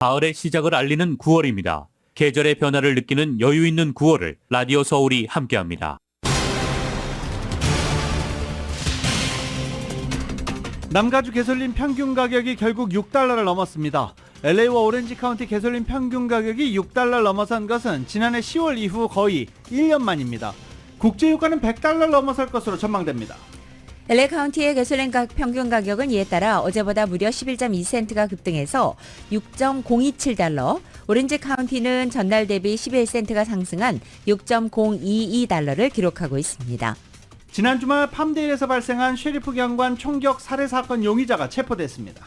가을의 시작을 알리는 9월입니다. 계절의 변화를 느끼는 여유 있는 9월을 라디오 서울이 함께합니다. 남가주 개솔린 평균 가격이 결국 $6를 넘었습니다. LA와 오렌지 카운티 개솔린 평균 가격이 $6를 넘어선 것은 지난해 10월 이후 거의 1년 만입니다. 국제유가는 $100를 넘어설 것으로 전망됩니다. LA 카운티의 개솔린 평균 가격은 이에 따라 어제보다 무려 11.2센트가 급등해서 $6.027, 오렌지 카운티는 전날 대비 11센트가 상승한 $6.022를 기록하고 있습니다. 지난 주말 팜데일에서 발생한 셰리프 경관 총격 살해 사건 용의자가 체포됐습니다.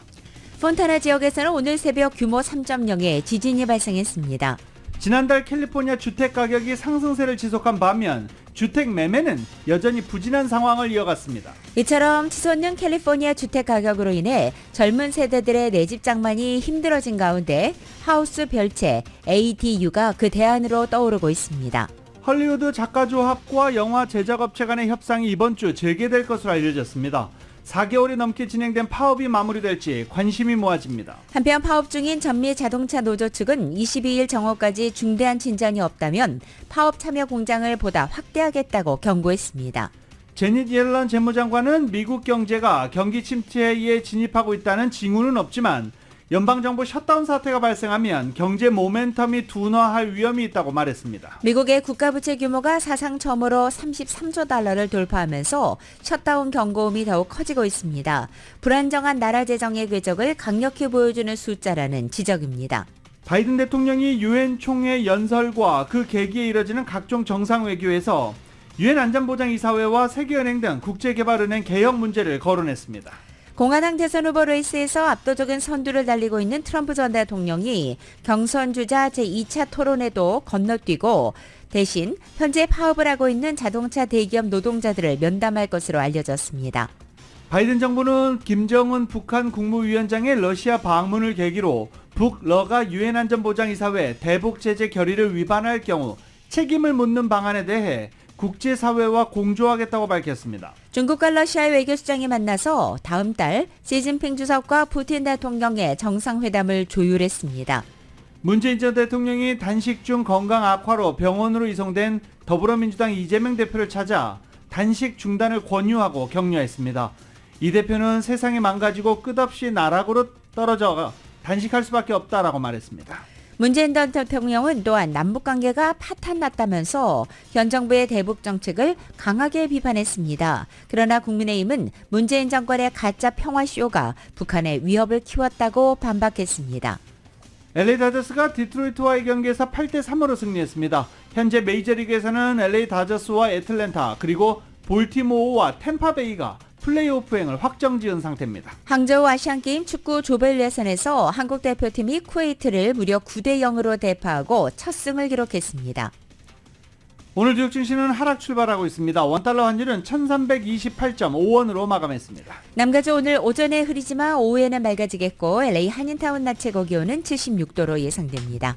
폰타나 지역에서는 오늘 새벽 규모 3.0의 지진이 발생했습니다. 지난달 캘리포니아 주택 가격이 상승세를 지속한 반면 주택 매매는 여전히 부진한 상황을 이어갔습니다. 이처럼 치솟는 캘리포니아 주택 가격으로 인해 젊은 세대들의 내집 장만이 힘들어진 가운데 하우스 별채 ADU가 그 대안으로 떠오르고 있습니다. 헐리우드 작가조합과 영화 제작업체 간의 협상이 이번 주 재개될 것으로 알려졌습니다. 4개월이 넘게 진행된 파업이 마무리될지 관심이 모아집니다. 한편 파업 중인 전미 자동차 노조 측은 22일 정오까지 중대한 진전이 없다면 파업 참여 공장을 보다 확대하겠다고 경고했습니다. 제닛 옐런 재무장관은 미국 경제가 경기 침체에 진입하고 있다는 징후는 없지만 연방정부 셧다운 사태가 발생하면 경제 모멘텀이 둔화할 위험이 있다고 말했습니다. 미국의 국가부채 규모가 사상 처음으로 $33조 돌파하면서 셧다운 경고음이 더욱 커지고 있습니다. 불안정한 나라 재정의 궤적을 강력히 보여주는 숫자라는 지적입니다. 바이든 대통령이 유엔 총회 연설과 그 계기에 이뤄지는 각종 정상 외교에서 유엔 안전보장이사회와 세계은행 등 국제개발은행 개혁 문제를 거론했습니다. 공화당 대선 후보 레이스에서 압도적인 선두를 달리고 있는 트럼프 전 대통령이 경선주자 제2차 토론에도 건너뛰고 대신 현재 파업을 하고 있는 자동차 대기업 노동자들을 면담할 것으로 알려졌습니다. 바이든 정부는 김정은 북한 국무위원장의 러시아 방문을 계기로 북러가 유엔 안전보장이사회 대북 제재 결의를 위반할 경우 책임을 묻는 방안에 대해 국제사회와 공조하겠다고 밝혔습니다. 중국과 러시아의 외교수장이 만나서 다음 달 시진핑 주석과 푸틴 대통령의 정상회담을 조율했습니다. 문재인 전 대통령이 단식 중 건강 악화로 병원으로 이송된 더불어민주당 이재명 대표를 찾아 단식 중단을 권유하고 격려했습니다. 이 대표는 세상이 망가지고 끝없이 나락으로 떨어져 단식할 수밖에 없다라고 말했습니다. 문재인 전 대통령은 또한 남북관계가 파탄났다면서 현 정부의 대북 정책을 강하게 비판했습니다. 그러나 국민의힘은 문재인 정권의 가짜 평화쇼가 북한의 위협을 키웠다고 반박했습니다. LA 다저스가 디트로이트와의 경기에서 8대3으로 승리했습니다. 현재 메이저리그에서는 LA 다저스와 애틀랜타 그리고 볼티모어와 템파베이가 플레이오프행을 확정지은 상태입니다. 항저우 아시안게임 축구 조별 예선에서 한국 대표팀이 쿠웨이트를 무려 9대0으로 대파하고 첫 승을 기록했습니다. 오늘 뉴욕 증시는 하락 출발하고 있습니다. 원달러 환율은 1328.5원으로 마감했습니다. 남가주 오늘 오전에 흐리지만 오후에는 맑아지겠고 LA 한인타운 낮 최고 기온은 76도로 예상됩니다.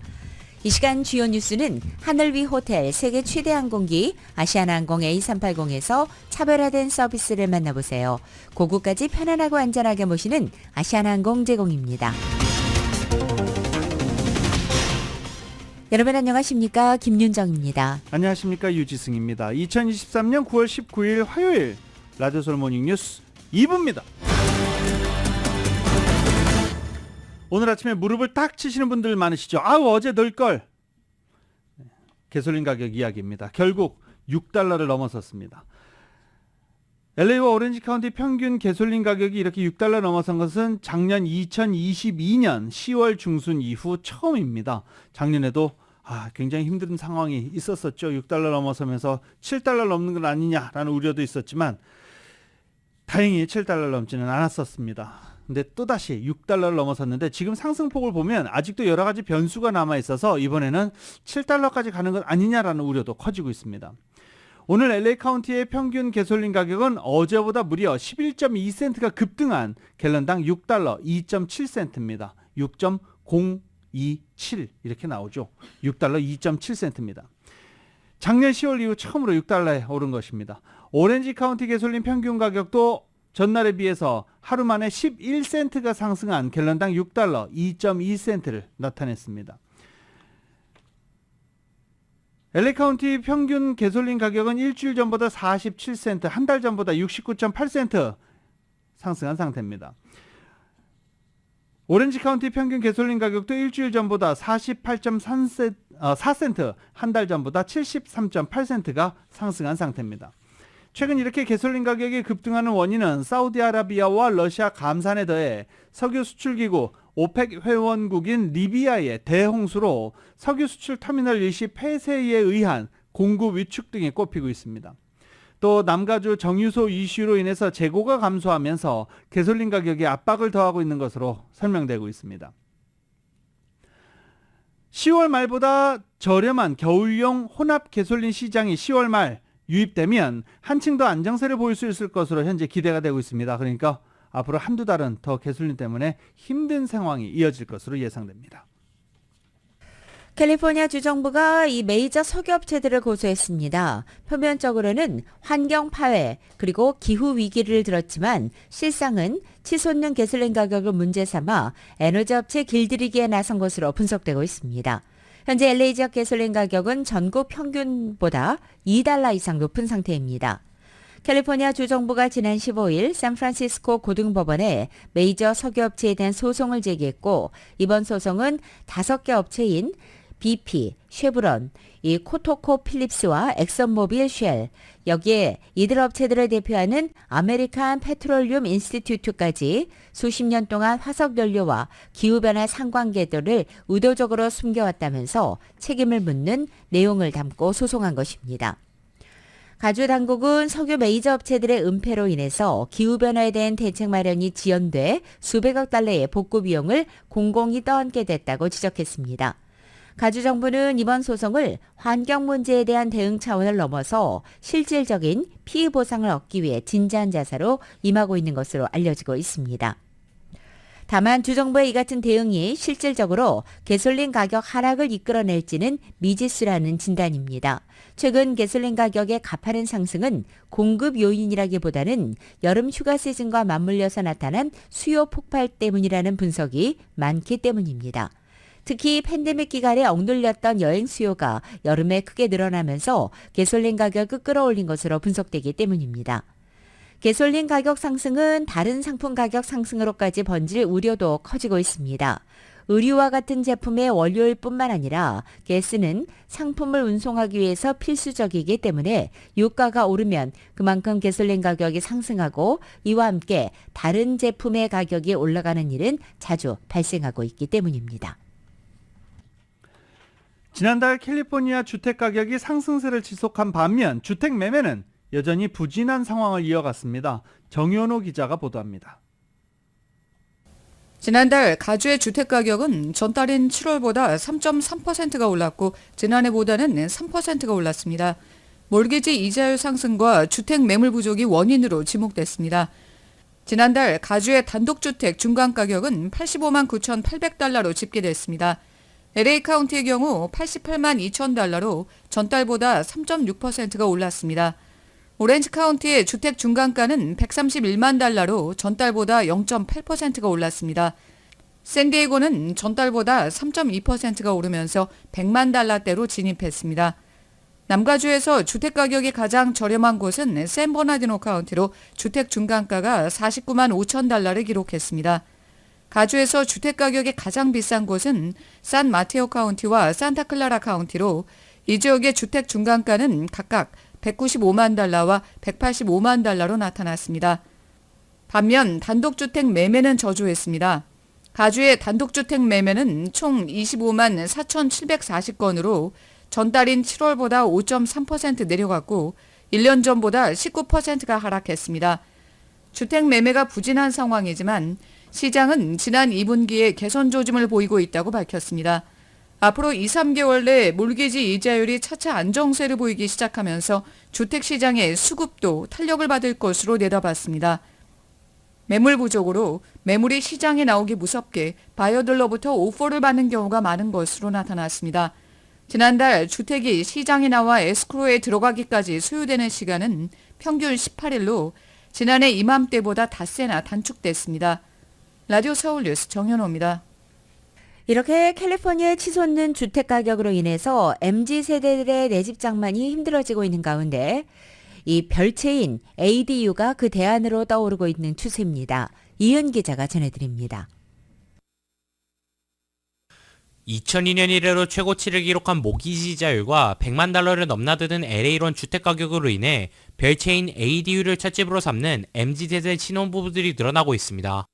이 시간 주요 뉴스는 하늘 위 호텔 세계 최대 항공기 아시아나항공 A380에서 차별화된 서비스를 만나보세요. 고국까지 편안하고 안전하게 모시는 아시아나항공 제공입니다. 여러분 안녕하십니까? 김윤정입니다. 안녕하십니까? 유지승입니다. 2023년 9월 19일 화요일 라디오 서울 모닝 뉴스 2부입니다. 오늘 아침에 무릎을 딱 치시는 분들 많으시죠? 아우 어제 넣을걸. 개솔린 가격 이야기입니다. 결국 $6를 넘어섰습니다. LA와 오렌지 카운티 평균 개솔린 가격이 이렇게 $6 넘어선 것은 작년 2022년 10월 중순 이후 처음입니다. 작년에도 굉장히 힘든 상황이 있었었죠. $6 넘어서면서 $7 넘는 건 아니냐라는 우려도 있었지만 다행히 $7 넘지는 않았었습니다. 근데 또다시 $6를 넘어섰는데 지금 상승폭을 보면 아직도 여러 가지 변수가 남아있어서 이번에는 $7까지 가는 것 아니냐라는 우려도 커지고 있습니다. 오늘 LA 카운티의 평균 개솔린 가격은 어제보다 무려 11.2센트가 급등한 갤런당 $6 2.7센트입니다. 6.027 이렇게 나오죠. $6 2.7센트입니다. 작년 10월 이후 처음으로 $6에 오른 것입니다. 오렌지 카운티 개솔린 평균 가격도 전날에 비해서 하루 만에 11센트가 상승한 갤런당 6달러 2.2센트를 나타냈습니다. LA 카운티 평균 가솔린 가격은 일주일 전보다 47센트, 한 달 전보다 69.8센트 상승한 상태입니다. 오렌지 카운티 평균 가솔린 가격도 일주일 전보다 48.4센트, 한 달 전보다 73.8센트가 상승한 상태입니다. 최근 이렇게 가솔린 가격이 급등하는 원인은 사우디아라비아와 러시아 감산에 더해 석유 수출기구 오펙 회원국인 리비아의 대홍수로 석유 수출 터미널 일시 폐쇄에 의한 공급 위축 등이 꼽히고 있습니다. 또 남가주 정유소 이슈로 인해서 재고가 감소하면서 가솔린 가격에 압박을 더하고 있는 것으로 설명되고 있습니다. 10월 말보다 저렴한 겨울용 혼합 가솔린 시장이 10월 말 유입되면 한층 더 안정세를 보일 수 있을 것으로 현재 기대가 되고 있습니다. 그러니까 앞으로 한두 달은 더 가솔린 때문에 힘든 상황이 이어질 것으로 예상됩니다. 캘리포니아 주정부가 이 메이저 석유업체들을 고소했습니다. 표면적으로는 환경 파괴 그리고 기후 위기를 들었지만 실상은 치솟는 가솔린 가격을 문제 삼아 에너지 업체 길들이기에 나선 것으로 분석되고 있습니다. 현재 LA 지역 가솔린 가격은 전국 평균보다 2달러 이상 높은 상태입니다. 캘리포니아 주정부가 지난 15일 샌프란시스코 고등법원에 메이저 석유업체에 대한 소송을 제기했고 이번 소송은 5개 업체인 BP, 쉐브론, 이 코토코 필립스와 엑선모빌 쉘, 여기에 이들 업체들을 대표하는 아메리칸 페트롤륨 인스티튜트까지 수십 년 동안 화석연료와 기후변화 상관계들을 의도적으로 숨겨왔다면서 책임을 묻는 내용을 담고 소송한 것입니다. 가주 당국은 석유 메이저 업체들의 은폐로 인해서 기후변화에 대한 대책 마련이 지연돼 수백억 달러의 복구 비용을 공공이 떠안게 됐다고 지적했습니다. 가주 정부는 이번 소송을 환경 문제에 대한 대응 차원을 넘어서 실질적인 피해 보상을 얻기 위해 진지한 자세로 임하고 있는 것으로 알려지고 있습니다. 다만 주정부의 이 같은 대응이 실질적으로 가솔린 가격 하락을 이끌어낼지는 미지수라는 진단입니다. 최근 가솔린 가격의 가파른 상승은 공급 요인이라기보다는 여름 휴가 시즌과 맞물려서 나타난 수요 폭발 때문이라는 분석이 많기 때문입니다. 특히 팬데믹 기간에 억눌렸던 여행 수요가 여름에 크게 늘어나면서 가솔린 가격을 끌어올린 것으로 분석되기 때문입니다. 가솔린 가격 상승은 다른 상품 가격 상승으로까지 번질 우려도 커지고 있습니다. 의류와 같은 제품의 원료일 뿐만 아니라 가스는 상품을 운송하기 위해서 필수적이기 때문에 유가가 오르면 그만큼 가솔린 가격이 상승하고 이와 함께 다른 제품의 가격이 올라가는 일은 자주 발생하고 있기 때문입니다. 지난달 캘리포니아 주택 가격이 상승세를 지속한 반면 주택 매매는 여전히 부진한 상황을 이어갔습니다. 정현호 기자가 보도합니다. 지난달 가주의 주택 가격은 전달인 7월보다 3.3%가 올랐고 지난해보다는 3%가 올랐습니다. 몰기지 이자율 상승과 주택 매물 부족이 원인으로 지목됐습니다. 지난달 가주의 단독주택 중간 가격은 85만 9,800달러로 집계됐습니다. LA 카운티의 경우 88만 2천 달러로 전달보다 3.6%가 올랐습니다. 오렌지 카운티의 주택 중간가는 131만 달러로 전달보다 0.8%가 올랐습니다. 샌디에고는 전달보다 3.2%가 오르면서 100만 달러대로 진입했습니다. 남가주에서 주택 가격이 가장 저렴한 곳은 샌버나디노 카운티로 주택 중간가가 49만 5천 달러를 기록했습니다. 가주에서 주택 가격이 가장 비싼 곳은 산 마테오 카운티와 산타클라라 카운티로 이 지역의 주택 중간가는 각각 195만 달러와 185만 달러로 나타났습니다. 반면 단독주택 매매는 저조했습니다. 가주의 단독주택 매매는 총 25만 4,740건으로 전달인 7월보다 5.3% 내려갔고 1년 전보다 19%가 하락했습니다. 주택 매매가 부진한 상황이지만 시장은 지난 2분기에 개선 조짐을 보이고 있다고 밝혔습니다. 앞으로 2, 3개월 내 몰기지 이자율이 차차 안정세를 보이기 시작하면서 주택시장의 수급도 탄력을 받을 것으로 내다봤습니다. 매물 부족으로 매물이 시장에 나오기 무섭게 바이어들로부터 오퍼를 받는 경우가 많은 것으로 나타났습니다. 지난달 주택이 시장에 나와 에스크로에 들어가기까지 소요되는 시간은 평균 18일로 지난해 이맘때보다 닷새나 단축됐습니다. 라디오 서울 뉴스 정현호입니다. 이렇게 캘리포니아에 치솟는 주택 가격으로 인해서 MZ세대들의 내집 장만이 힘들어지고 있는 가운데 이 별채인 ADU가 그 대안으로 떠오르고 있는 추세입니다. 이은 기자가 전해드립니다. 2002년 이래로 최고치를 기록한 모기지 이자율과 100만 달러를 넘나드는 LA론 주택 가격으로 인해 별채인 ADU를 첫집으로 삼는 MZ세대 신혼부부들이 늘어나고 있습니다.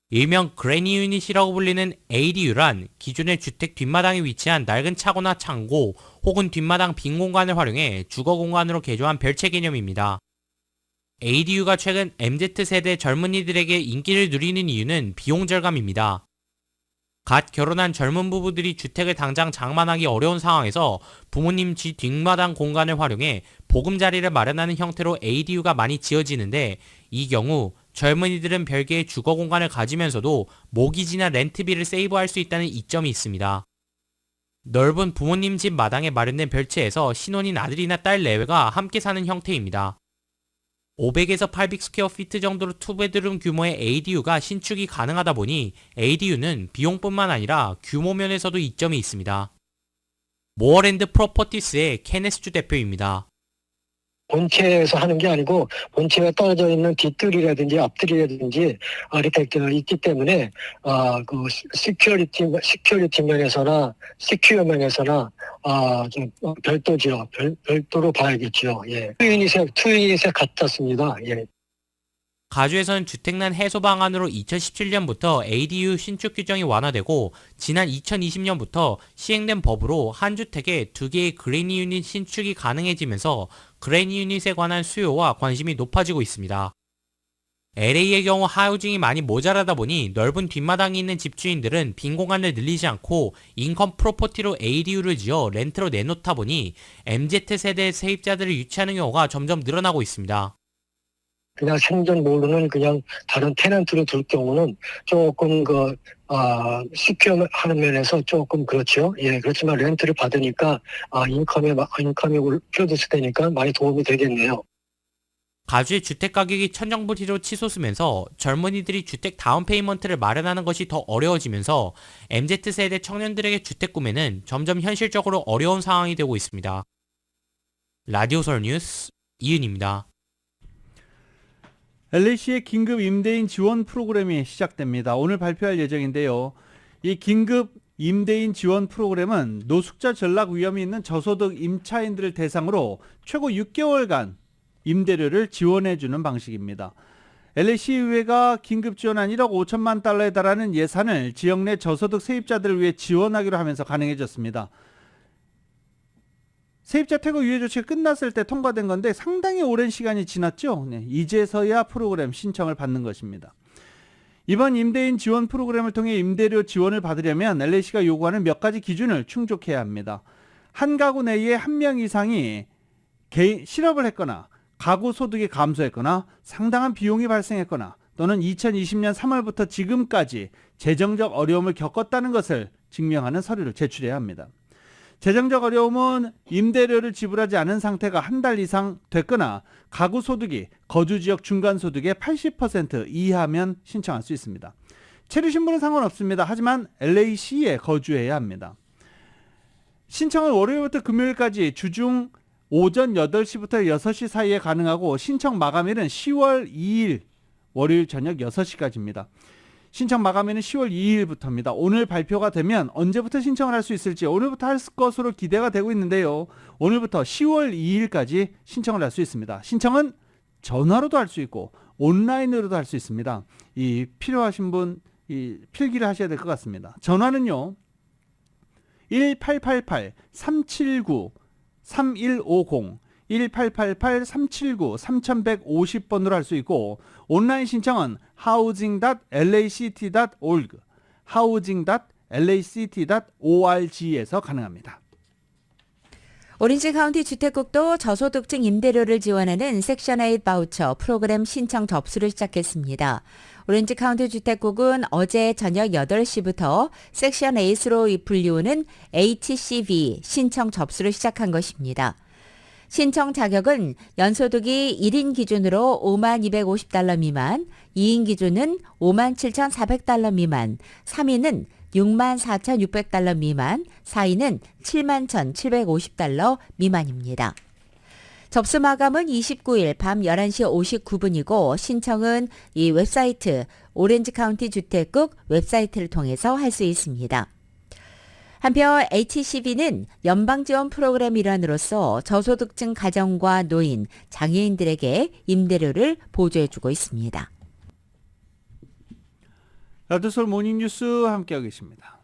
일명 그래니 유닛이라고 불리는 ADU란 기존의 주택 뒷마당에 위치한 낡은 차고나 창고 혹은 뒷마당 빈 공간을 활용해 주거 공간으로 개조한 별채 개념입니다. ADU가 최근 MZ세대 젊은이들에게 인기를 누리는 이유는 비용 절감입니다. 갓 결혼한 젊은 부부들이 주택을 당장 장만하기 어려운 상황에서 부모님 집 뒷마당 공간을 활용해 보금자리를 마련하는 형태로 ADU가 많이 지어지는데, 이 경우 젊은이들은 별개의 주거 공간을 가지면서도 모기지나 렌트비를 세이브할 수 있다는 이점이 있습니다. 넓은 부모님 집 마당에 마련된 별채에서 신혼인 아들이나 딸 내외가 함께 사는 형태입니다. 500에서 800 스퀘어 피트 정도로 투베드룸 규모의 ADU가 신축이 가능하다 보니 ADU는 비용뿐만 아니라 규모 면에서도 이점이 있습니다. 모어랜드 프로퍼티스의 케네스 주 대표입니다. 본체에서 하는 게 아니고 본체가 떨어져 있는 뒷뜰이라든지 앞뜰이라든지 이렇게 있기 때문에 그 시큐리티 면에서나 시큐어 면에서나 좀 별도죠. 별도로 봐야겠죠. 예. 투유닛에 같았습니다. 예. 가주에서는 주택난 해소 방안으로 2017년부터 ADU 신축 규정이 완화되고 지난 2020년부터 시행된 법으로 한 주택에 2개의 그레니 유닛 신축이 가능해지면서 그레니 유닛에 관한 수요와 관심이 높아지고 있습니다. LA의 경우 하우징이 많이 모자라다 보니 넓은 뒷마당이 있는 집주인들은 빈 공간을 늘리지 않고 인컴 프로퍼티로 ADU를 지어 렌트로 내놓다 보니 MZ세대 세입자들을 유치하는 경우가 점점 늘어나고 있습니다. 그냥 생전 모르는 그냥 다른 테넌트로 둘 경우는 조금 시큐어 하는 면에서 조금 그렇죠. 예, 그렇지만 렌트를 받으니까 인컴이 프로듀스 되니까 많이 도움이 되겠네요. 가주의 주택 가격이 천정부지로 치솟으면서 젊은이들이 주택 다운 페이먼트를 마련하는 것이 더 어려워지면서 MZ세대 청년들에게 주택 구매는 점점 현실적으로 어려운 상황이 되고 있습니다. 라디오 서울 뉴스 이은입니다. LA시의 긴급 임대인 지원 프로그램이 시작됩니다. 오늘 발표할 예정인데요. 이 긴급 임대인 지원 프로그램은 노숙자 전락 위험이 있는 저소득 임차인들을 대상으로 최고 6개월간 임대료를 지원해주는 방식입니다. LA시의회가 긴급 지원한 1억 5천만 달러에 달하는 예산을 지역 내 저소득 세입자들을 위해 지원하기로 하면서 가능해졌습니다. 세입자 퇴거 유예 조치가 끝났을 때 통과된 건데 상당히 오랜 시간이 지났죠. 네, 이제서야 프로그램 신청을 받는 것입니다. 이번 임대인 지원 프로그램을 통해 임대료 지원을 받으려면 LA시가 요구하는 몇 가지 기준을 충족해야 합니다. 한 가구 내에 한 명 이상이 실업을 했거나 가구 소득이 감소했거나 상당한 비용이 발생했거나 또는 2020년 3월부터 지금까지 재정적 어려움을 겪었다는 것을 증명하는 서류를 제출해야 합니다. 재정적 어려움은 임대료를 지불하지 않은 상태가 한 달 이상 됐거나 가구 소득이 거주지역 중간소득의 80% 이하면 신청할 수 있습니다. 체류 신분은 상관없습니다. 하지만 LA시에 거주해야 합니다. 신청은 월요일부터 금요일까지 주중 오전 8시부터 6시 사이에 가능하고 신청 마감일은 10월 2일 월요일 저녁 6시까지입니다. 신청 마감일은 10월 2일부터입니다. 오늘 발표가 되면 언제부터 신청을 할 수 있을지 오늘부터 할 것으로 기대가 되고 있는데요. 오늘부터 10월 2일까지 신청을 할 수 있습니다. 신청은 전화로도 할 수 있고 온라인으로도 할 수 있습니다. 이 필요하신 분 필기를 하셔야 될 것 같습니다. 전화는요. 1888-379-3150 1888-379-3150번으로 할 수 있고 온라인 신청은 housing.lact.org housing.lact.org에서 가능합니다. 오렌지 카운티 주택국도 저소득층 임대료를 지원하는 섹션 8 바우처 프로그램 신청 접수를 시작했습니다. 오렌지 카운티 주택국은 어제 저녁 8시부터 섹션 8으로 불리우는 HCV 신청 접수를 시작한 것입니다. 신청 자격은 연소득이 1인 기준으로 5만 250달러 미만, 2인 기준은 5만 7,400달러 미만, 3인은 6만 4,600달러 미만, 4인은 7만 1,750달러 미만입니다. 접수 마감은 29일 밤 11시 59분이고 신청은 이 웹사이트 오렌지 카운티 주택국 웹사이트를 통해서 할 수 있습니다. 한편 HCB는 연방지원 프로그램 일환으로서 저소득층 가정과 노인, 장애인들에게 임대료를 보조해주고 있습니다. 라디오서울 모닝뉴스 함께하고 계십니다.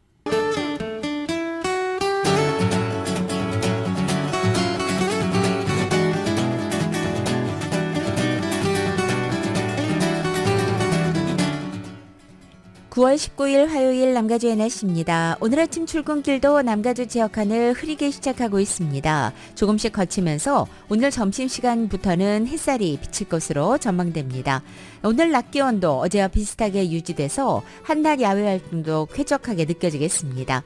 (9월 19일) 화요일 남가주의 날씨입니다. 오늘 아침 출근길도 남가주 지역 하늘 흐리게 시작하고 있습니다. 조금씩 거치면서 오늘 점심시간부터는 햇살이 비칠 것으로 전망됩니다. 오늘 낮 기온도 어제와 비슷하게 유지돼서 한낮 야외 활동도 쾌적하게 느껴지겠습니다.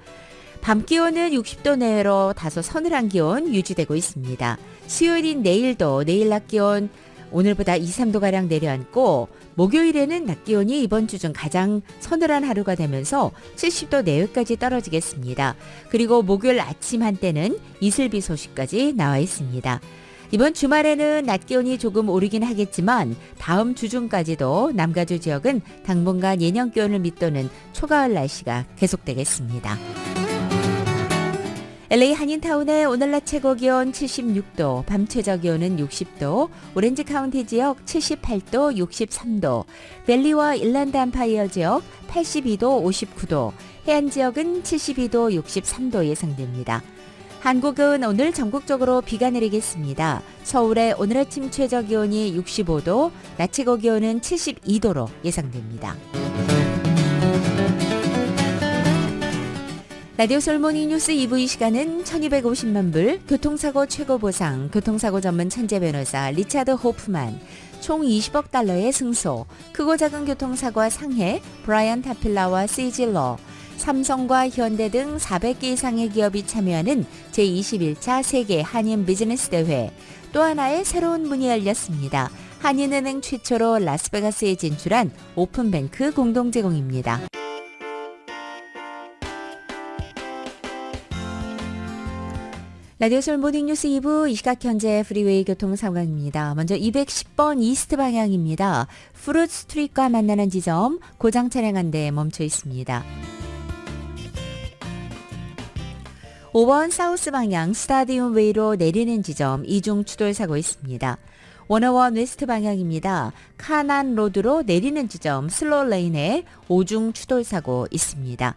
밤 기온은 60도 내외로 다소 서늘한 기온 유지되고 있습니다. 수요일인 내일도 내일 낮 기온 오늘보다 2, 3도가량 내려앉고 목요일에는 낮 기온이 이번 주 중 가장 서늘한 하루가 되면서 70도 내외까지 떨어지겠습니다. 그리고 목요일 아침 한때는 이슬비 소식까지 나와 있습니다. 이번 주말에는 낮 기온이 조금 오르긴 하겠지만 다음 주 중까지도 남가주 지역은 당분간 예년 기온을 밑도는 초가을 날씨가 계속되겠습니다. LA 한인타운의 오늘 낮 최고 기온 76도, 밤 최저 기온은 60도, 오렌지 카운티 지역 78도, 63도, 밸리와 일랜드 암파이어 지역 82도, 59도, 해안 지역은 72도, 63도 예상됩니다. 한국은 오늘 전국적으로 비가 내리겠습니다. 서울의 오늘 아침 최저 기온이 65도, 낮 최고 기온은 72도로 예상됩니다. 라디오 솔모닝 뉴스 2부 이 시간은 1250만 불, 교통사고 최고 보상, 교통사고 전문 천재 변호사 리차드 호프만, 총 20억 달러의 승소, 크고 작은 교통사고와 상해, 브라이언 타필라와 시질러, 삼성과 현대 등 400개 이상의 기업이 참여하는 제21차 세계 한인 비즈니스 대회, 또 하나의 새로운 문이 열렸습니다. 한인은행 최초로 라스베가스에 진출한 오픈뱅크 공동 제공입니다. 라디오솔 모닝뉴스 2부 이 시각 현재 프리웨이 교통 상황입니다. 먼저 210번 이스트 방향입니다. 프루트 스트리트과 만나는 지점 고장 차량 한 대 멈춰 있습니다. 5번 사우스 방향 스타디움 웨이로 내리는 지점 이중 추돌 사고 있습니다. 101 웨스트 방향입니다. 카난 로드로 내리는 지점 슬로우 레인에 5중 추돌 사고 있습니다.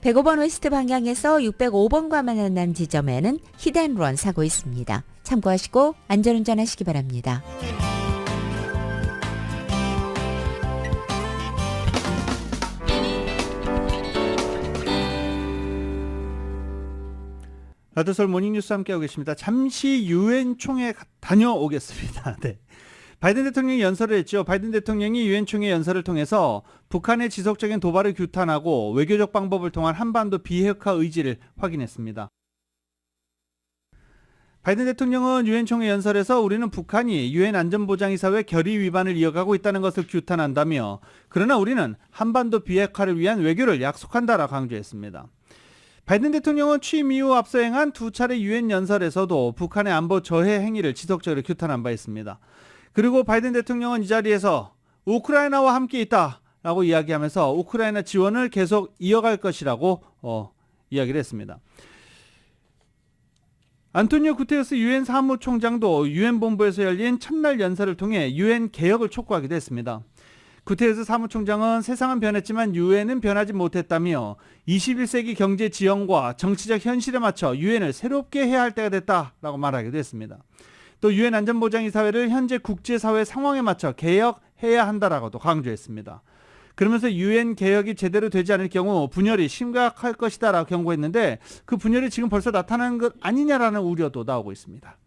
105번 웨스트 방향에서 605번과 만난 지점에는 히트앤런 사고 있습니다. 참고하시고 안전운전하시기 바랍니다. 라디오솔 모닝뉴스 함께하고 계십니다. 잠시 유엔 총회 다녀오겠습니다. 네. 바이든 대통령이 연설을 했죠. 바이든 대통령이 유엔 총회 연설을 통해서 북한의 지속적인 도발을 규탄하고 외교적 방법을 통한 한반도 비핵화 의지를 확인했습니다. 바이든 대통령은 유엔 총회 연설에서 우리는 북한이 유엔 안전보장이사회 결의 위반을 이어가고 있다는 것을 규탄한다며 그러나 우리는 한반도 비핵화를 위한 외교를 약속한다라고 강조했습니다. 바이든 대통령은 취임 이후 앞서 행한 두 차례 유엔 연설에서도 북한의 안보 저해 행위를 지속적으로 규탄한 바 있습니다. 그리고 바이든 대통령은 이 자리에서 우크라이나와 함께 있다라고 이야기하면서 우크라이나 지원을 계속 이어갈 것이라고 이야기를 했습니다. 안토니오 구테레스 유엔 사무총장도 유엔 본부에서 열린 첫날 연설을 통해 유엔 개혁을 촉구하기도 했습니다. 구테레스 사무총장은 세상은 변했지만 유엔은 변하지 못했다며 21세기 경제 지형과 정치적 현실에 맞춰 유엔을 새롭게 해야 할 때가 됐다라고 말하기도 했습니다. 또 유엔 안전보장이사회를 현재 국제사회 상황에 맞춰 개혁해야 한다라고도 강조했습니다. 그러면서 유엔 개혁이 제대로 되지 않을 경우 분열이 심각할 것이다라고 경고했는데 그 분열이 지금 벌써 나타나는 것 아니냐라는 우려도 나오고 있습니다.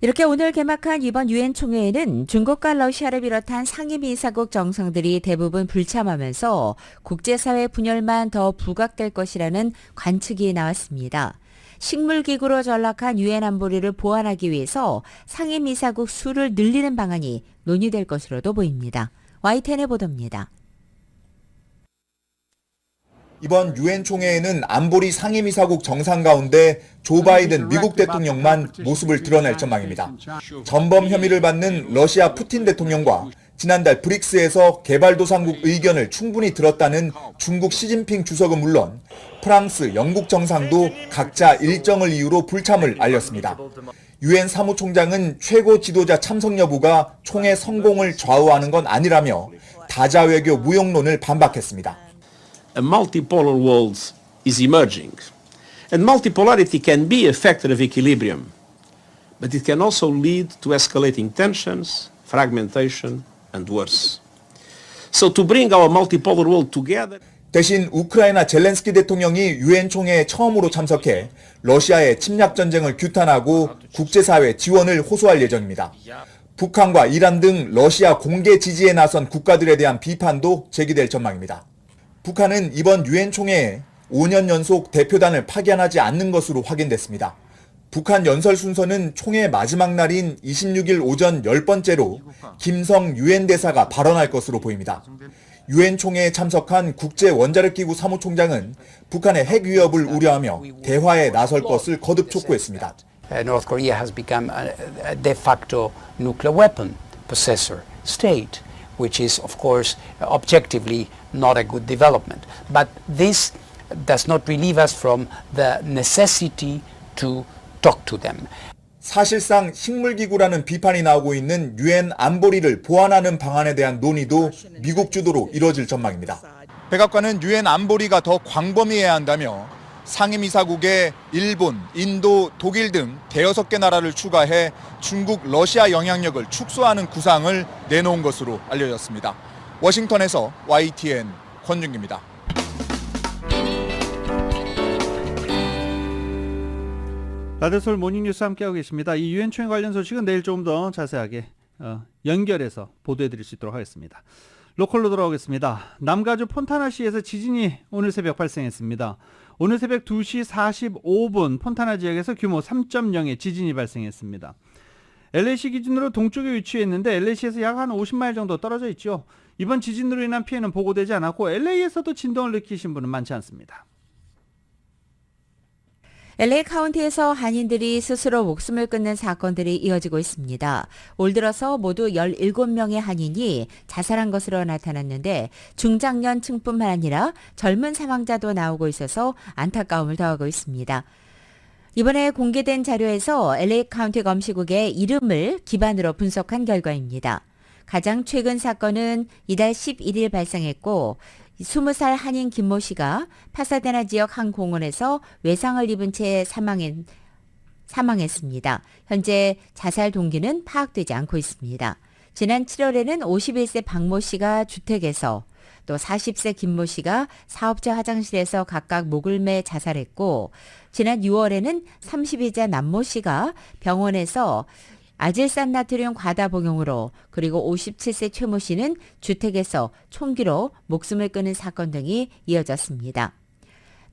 이렇게 오늘 개막한 이번 유엔 총회에는 중국과 러시아를 비롯한 상임이사국 정상들이 대부분 불참하면서 국제사회 분열만 더 부각될 것이라는 관측이 나왔습니다. 식물기구로 전락한 유엔 안보리를 보완하기 위해서 상임이사국 수를 늘리는 방안이 논의될 것으로도 보입니다. YTN의 보도입니다. 이번 유엔 총회에는 안보리 상임이사국 정상 가운데 조 바이든 미국 대통령만 모습을 드러낼 전망입니다. 전범 혐의를 받는 러시아 푸틴 대통령과 지난달 브릭스에서 개발도상국 의견을 충분히 들었다는 중국 시진핑 주석은 물론 프랑스, 영국 정상도 각자 일정을 이유로 불참을 알렸습니다. 유엔 사무총장은 최고 지도자 참석 여부가 총회 성공을 좌우하는 건 아니라며 다자외교 무용론을 반박했습니다. A multipolar world is emerging. And multipolarity can be a factor of equilibrium, but it can also lead to escalating tensions, fragmentation, and worse. So to bring our multipolar world together, 대신 우크라이나 젤렌스키 대통령이 유엔 총회에 처음으로 참석해 러시아의 침략 전쟁을 규탄하고 국제사회 지원을 호소할 예정입니다. 북한과 이란 등 러시아 공개 지지에 나선 국가들에 대한 비판도 제기될 전망입니다. 북한은 이번 유엔 총회에 5년 연속 대표단을 파견하지 않는 것으로 확인됐습니다. 북한 연설 순서는 총회 마지막 날인 26일 오전 10번째로 김성 유엔 대사가 발언할 것으로 보입니다. 유엔 총회에 참석한 국제원자력기구 사무총장은 북한의 핵 위협을 우려하며 대화에 나설 것을 거듭 촉구했습니다. North Korea has become a de facto nuclear weapon possessor state, which is, of course, objectively not a good development. But this does not relieve us from the necessity to talk to them. 사실상 식물기구라는 비판이 나오고 있는 유엔 안보리를 보완하는 방안에 대한 논의도 미국 주도로 이뤄질 전망입니다. 백악관은 유엔 안보리가 더 광범위해야 한다며 상임이사국에 일본, 인도, 독일 등 대여섯 개 나라를 추가해 중국, 러시아 영향력을 축소하는 구상을 내놓은 것으로 알려졌습니다. 워싱턴에서 YTN 권준기입니다. 라디오서울 모닝뉴스 함께하고 계십니다. 이 유엔 총회 관련 소식은 내일 조금 더 자세하게 연결해서 보도해드릴 수 있도록 하겠습니다. 로컬로 돌아오겠습니다. 남가주 폰타나시에서 지진이 오늘 새벽 발생했습니다. 오늘 새벽 2시 45분 폰타나 지역에서 규모 3.0의 지진이 발생했습니다. LA시 기준으로 동쪽에 위치했는데 LA시에서 약 한 50마일 정도 떨어져 있죠. 이번 지진으로 인한 피해는 보고되지 않았고 LA에서도 진동을 느끼신 분은 많지 않습니다. LA 카운티에서 한인들이 스스로 목숨을 끊는 사건들이 이어지고 있습니다. 올 들어서 모두 17명의 한인이 자살한 것으로 나타났는데 중장년층뿐만 아니라 젊은 사망자도 나오고 있어서 안타까움을 더하고 있습니다. 이번에 공개된 자료에서 LA 카운티 검시국의 이름을 기반으로 분석한 결과입니다. 가장 최근 사건은 이달 11일 발생했고 20살 한인 김모 씨가 파사데나 지역 한 공원에서 외상을 입은 채 사망했습니다. 현재 자살 동기는 파악되지 않고 있습니다. 지난 7월에는 51세 박모 씨가 주택에서 또 40세 김모 씨가 사업자 화장실에서 각각 목을 매 자살했고 지난 6월에는 32세 남모 씨가 병원에서 아질산나트륨 과다 복용으로 그리고 57세 최모 씨는 주택에서 총기로 목숨을 끊은 사건 등이 이어졌습니다.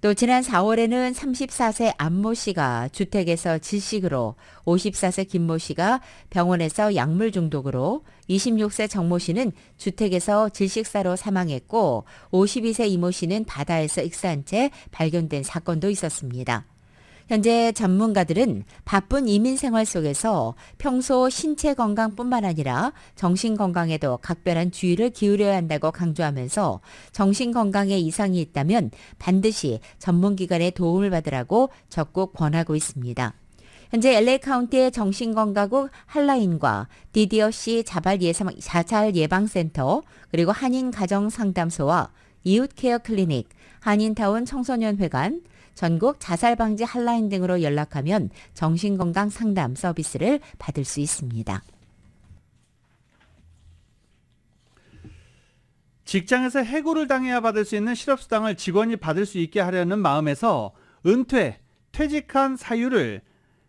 또 지난 4월에는 34세 안모 씨가 주택에서 질식으로 54세 김모 씨가 병원에서 약물 중독으로 26세 정모 씨는 주택에서 질식사로 사망했고 52세 이모 씨는 바다에서 익사한 채 발견된 사건도 있었습니다. 현재 전문가들은 바쁜 이민 생활 속에서 평소 신체 건강뿐만 아니라 정신 건강에도 각별한 주의를 기울여야 한다고 강조하면서 정신 건강에 이상이 있다면 반드시 전문기관의 도움을 받으라고 적극 권하고 있습니다. 현재 LA 카운티의 정신건강국 한라인과 DDOC 자살 예방센터 그리고 한인 가정상담소와 이웃케어 클리닉, 한인타운 청소년회관, 전국 자살방지 한라인 등으로 연락하면 정신건강 상담 서비스를 받을 수 있습니다. 직장에서 해고를 당해야 받을 수 있는 실업수당을 직원이 받을 수 있게 하려는 마음에서 퇴직한 사유를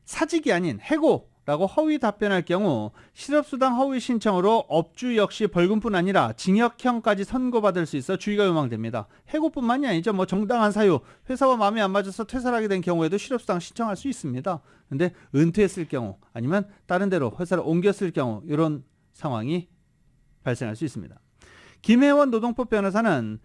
사직이 아닌 해고 라고 허위 답변할 경우 실업수당 허위 신청으로 업주 역시 벌금뿐 아니라 징역형까지 선고받을 수 있어 주의가 요망됩니다. 해고뿐만이 아니죠. 뭐 정당한 사유, 회사와 마음이 안 맞아서 퇴사를 하게 된 경우에도 실업수당 신청할 수 있습니다. 근데 은퇴했을 경우 아니면 다른 데로 회사를 옮겼을 경우 이런 상황이 발생할 수 있습니다. 김혜원 노동법 변호사는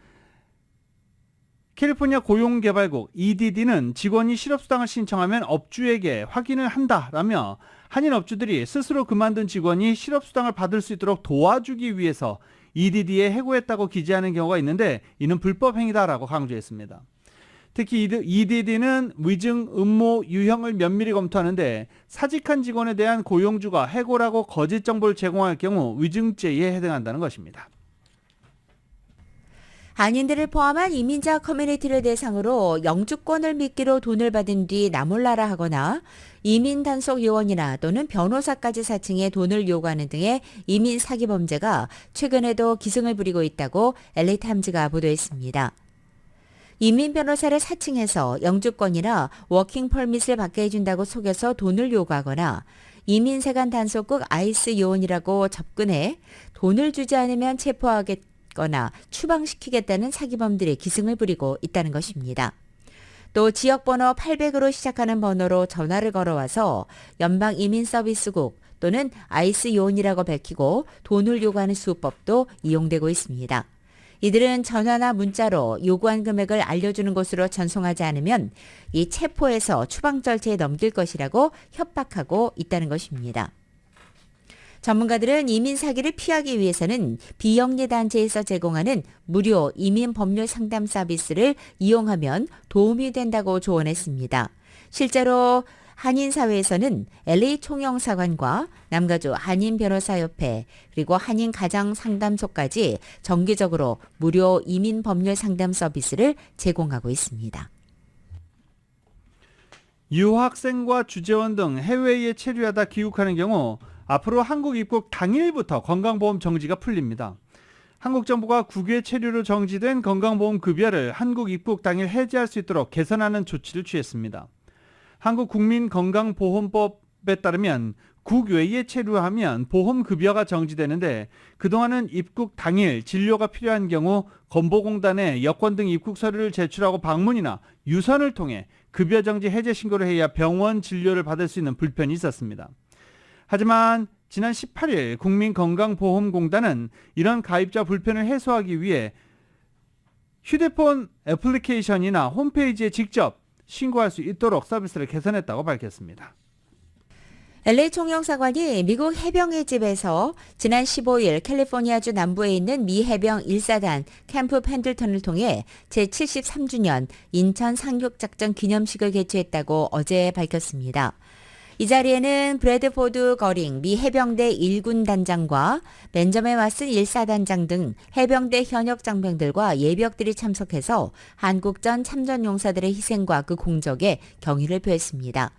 캘리포니아 고용개발국 EDD는 직원이 실업수당을 신청하면 업주에게 확인을 한다라며 한인 업주들이 스스로 그만둔 직원이 실업수당을 받을 수 있도록 도와주기 위해서 EDD에 해고했다고 기재하는 경우가 있는데 이는 불법 행위다라고 강조했습니다. 특히 EDD는 위증, 음모, 유형을 면밀히 검토하는데 사직한 직원에 대한 고용주가 해고라고 거짓 정보를 제공할 경우 위증죄에 해당한다는 것입니다. 한인들을 포함한 이민자 커뮤니티를 대상으로 영주권을 미끼로 돈을 받은 뒤 나몰라라 하거나 이민 단속 요원이나 또는 변호사까지 사칭해 돈을 요구하는 등의 이민 사기 범죄가 최근에도 기승을 부리고 있다고 LA타임즈가 보도했습니다. 이민 변호사를 사칭해서 영주권이나 워킹 퍼밋을 받게 해준다고 속여서 돈을 요구하거나 이민세관 단속국 ICE 요원이라고 접근해 돈을 주지 않으면 체포하겠거나 추방시키겠다는 사기범들의 기승을 부리고 있다는 것입니다. 또 지역번호 800으로 시작하는 번호로 전화를 걸어와서 연방이민서비스국 또는 ICE 요원이라고 밝히고 돈을 요구하는 수법도 이용되고 있습니다. 이들은 전화나 문자로 요구한 금액을 알려주는 것으로 전송하지 않으면 이 체포해서 추방 절차에 넘길 것이라고 협박하고 있다는 것입니다. 전문가들은 이민 사기를 피하기 위해서는 비영리 단체에서 제공하는 무료 이민 법률 상담 서비스를 이용하면 도움이 된다고 조언했습니다. 실제로 한인사회에서는 LA 총영사관과 남가주 한인변호사협회 그리고 한인가정상담소까지 정기적으로 무료 이민 법률 상담 서비스를 제공하고 있습니다. 유학생과 주재원 등 해외에 체류하다 귀국하는 경우 앞으로 한국 입국 당일부터 건강보험 정지가 풀립니다. 한국 정부가 국외 체류로 정지된 건강보험 급여를 한국 입국 당일 해지할 수 있도록 개선하는 조치를 취했습니다. 한국국민건강보험법에 따르면 국외에 체류하면 보험급여가 정지되는데 그동안은 입국 당일 진료가 필요한 경우 건보공단에 여권 등 입국 서류를 제출하고 방문이나 유선을 통해 급여 정지 해제 신고를 해야 병원 진료를 받을 수 있는 불편이 있었습니다. 하지만 지난 18일 국민건강보험공단은 이런 가입자 불편을 해소하기 위해 휴대폰 애플리케이션이나 홈페이지에 직접 신고할 수 있도록 서비스를 개선했다고 밝혔습니다. LA 총영사관이 미국 해병의 집에서 지난 15일 캘리포니아주 남부에 있는 미 해병 1사단 캠프 펜들턴을 통해 제73주년 인천 상륙작전 기념식을 개최했다고 어제 밝혔습니다. 이 자리에는 브래드포드 거링 미 해병대 1군 단장과 벤저맨 왓슨 1사단장 등 해병대 현역 장병들과 예비역들이 참석해서 한국전 참전용사들의 희생과 그 공적에 경의를 표했습니다.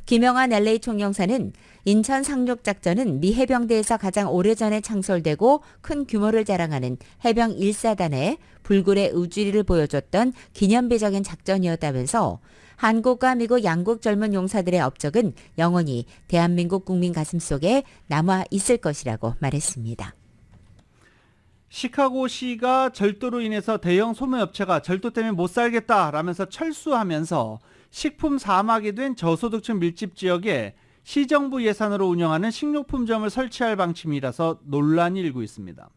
김영환 LA 총영사는 인천 상륙작전은 미 해병대에서 가장 오래전에 창설되고 큰 규모를 자랑하는 해병 1사단의 불굴의 의지를 보여줬던 기념비적인 작전이었다면서 한국과 미국 양국 젊은 용사들의 업적은 영원히 대한민국 국민 가슴속에 남아 있을 것이라고 말했습니다. 시카고시가 절도로 인해서 대형 소매업체가 절도 때문에 못 살겠다라면서 철수하면서 식품 사막이 된 저소득층 밀집 지역에 시정부 예산으로 운영하는 식료품점을 설치할 방침이라서 논란이 일고 있습니다.